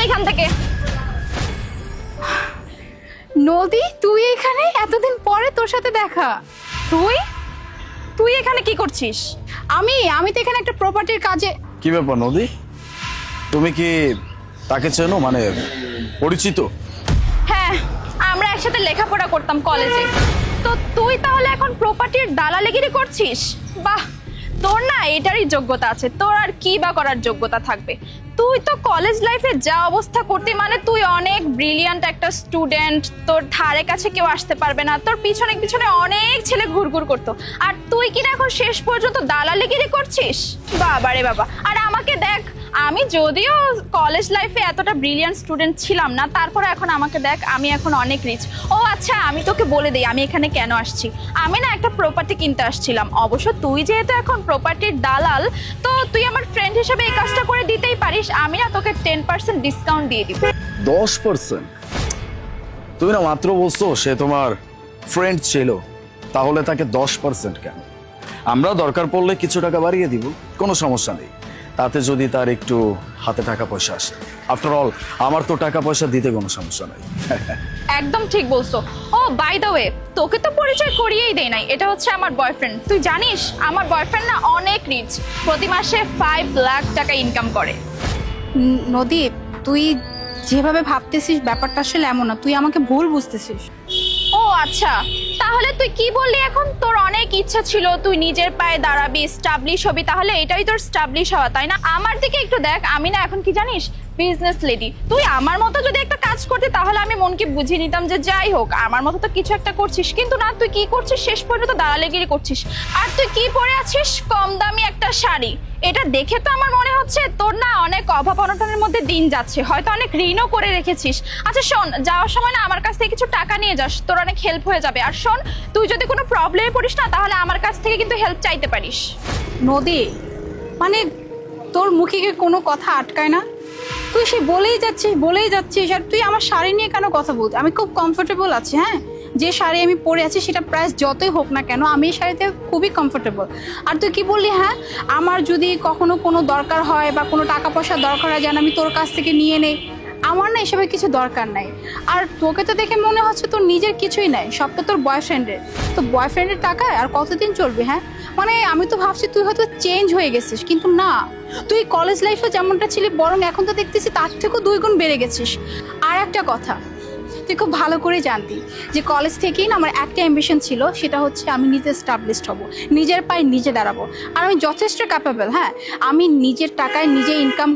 এখান থেকে। নদী, তুই এখানে? এতদিন পরে তোর সাথে দেখা। তুই তুই এখানে কি করছিস? আমি তো এখানে একটা প্রপার্টির কাজে। কি ব্যাপার নদী, তুমি কি তাকে চেনো, মানে পরিচিত? হ্যাঁ, আমরা একসাথে লেখাপড়া করতাম কলেজে। তো তুই তাহলে এখন প্রপার্টির দালালিগিরি করছিস? বাহ, তোর না এটারই যোগ্যতা আছে, তোর আর কি বা করার যোগ্যতা থাকবে? তুই তো কলেজ লাইফে যা অবস্থা করতি, মানে তুই অনেক ব্রিলিয়ান্ট একটা স্টুডেন্ট, তোর ধারে কাছে কেউ আসতে পারবে না, তোর পিছনে পিছনে অনেক ছেলে ঘুরঘুর করতো, আর তুই কিনা এখন শেষ পর্যন্ত দালালিগিরি করছিস? বাবা রে বাবা। আর আমাকে দেখ, আমি যদিও কলেজ লাইফে এতটা ব্রিলিয়ান্ট স্টুডেন্ট ছিলাম না, তারপরে এখন আমাকে দেখ, আমি এখন অনেক রিচ। ও আচ্ছা, আমি তোকে বলে দিই আমি এখানে কেন আসছি। আমি না একটা প্রপার্টি কিনতে আসছিলাম। অবশ্য তুই যেহেতু এখন প্রপার্টির দালাল, তো তুই আমার ফ্রেন্ড হিসেবে এই কাজটা করে দিতেই পারিস। আমি না তোকে 10% ডিসকাউন্ট দিয়ে দিব। 10%? তুমি না মাত্র বলছো সে তোমার ফ্রেন্ড ছিল, তাহলে তাকে 10% কেন? আমরা দরকার পড়লে কিছু টাকা বাড়িয়ে দিব, কোনো সমস্যা নেই, তাতে যদি তার একটু হাতে টাকা পয়সা আসে। আফটার অল আমার তো টাকা পয়সা দিতে কোনো সমস্যা নাই। একদম ঠিক বলছো। ও বাই দ্য ওয়ে, তোকে তো পরিচয় করিয়েই দেই নাই, এটা হচ্ছে আমার বয়ফ্রেন্ড। তুই জানিস আমার বয়ফ্রেন্ড না অনেক রিচ, প্রতি মাসে 5 লাখ টাকা ইনকাম করে। নদী, তুই যেভাবে ভাবতেছিস ব্যাপারটা আসলে এমন না, তুই আমাকে ভুল বুঝতেছিস। ও আচ্ছা, তাহলে তুই কি বললি এখন? তোর অনেক ইচ্ছা ছিল তুই নিজের পায়ে দাঁড়াবি, স্টাবলিশ হবি, তাহলে এটাই তোর স্টাবলিশ হওয়া, তাই না? আমার দিকে একটু দেখ, আমি না এখন কি জানিস, বিজনেস লেডি। তুই আমার মতো যদি একটা কাজ করতি তাহলে আমি মনকে বুঝিয়ে নিতাম যে যাই হোক আমার মতো তো কিছু একটা করছিস, কিন্তু না, তুই কি করছিস, শেষ পর্যন্ত দালালিগিরি করছিস। আর তুই কি পরে আছিস? কম দামি একটা শাড়ি। এটা দেখে তো আমার মনে হচ্ছে তোর না অনেক অভাব অনটনের মধ্যে দিন যাচ্ছে, হয়তো অনেক ঋণও করে রেখেছিস। আচ্ছা শোন, যাওয়ার সময় না আমার কাছ থেকে কিছু টাকা নিয়ে যাস, তোর অনেক হেল্প হয়ে যাবে। আর শোন, তুই যদি কোনো প্রবলেমে পড়িস না, তাহলে আমার কাছ থেকে কিন্তু হেল্প চাইতে পারিস। নদী, মানে তোর মুখে কি কোনো কথা আটকায় না? তুই সে বলেই যাচ্ছিস, আর তুই আমার শাড়ি নিয়ে কেন কথা বলছিস? আমি খুব কমফোর্টেবল আছি। হ্যাঁ, যে শাড়ি আমি পরে আছি সেটা প্রাইস যতই হোক না কেন, আমি এই শাড়িতে খুবই কমফোর্টেবল। আর তুই কি বললি, হ্যাঁ আমার যদি কখনো কোনো দরকার হয় বা কোনো টাকা পয়সা দরকার হয় যেন আমি তোর কাছ থেকে নিয়ে নেই। আমার না এসবের কিছু দরকার নাই। আর তোকে তো দেখে মনে হচ্ছে তোর নিজের কিছুই নাই, সবটা তোর বয়ফ্রেন্ডের। তো বয়ফ্রেন্ডের টাকায় আর কতদিন চলবে? হ্যাঁ, মানে আমি তো ভাবছি তুই হয়তো চেঞ্জ হয়ে গেছিস, কিন্তু না, তুই কলেজ লাইফে যেমনটা ছিলি বরং এখন তো দেখতেছি তার থেকেও 2 গুণ বেড়ে গেছিস। আর একটা কথা, তুই খুব ভালো করে জানতি যে কলেজ থেকেই না আমার একটা অ্যাম্বিশন ছিল, সেটা হচ্ছে আমি নিজে এস্টাবলিশড হব, নিজের পায়ে নিজে দাঁড়াবো। আর আমি যথেষ্ট ক্যাপেবল। হ্যাঁ, আমি নিজের টাকায় নিজে ইনকাম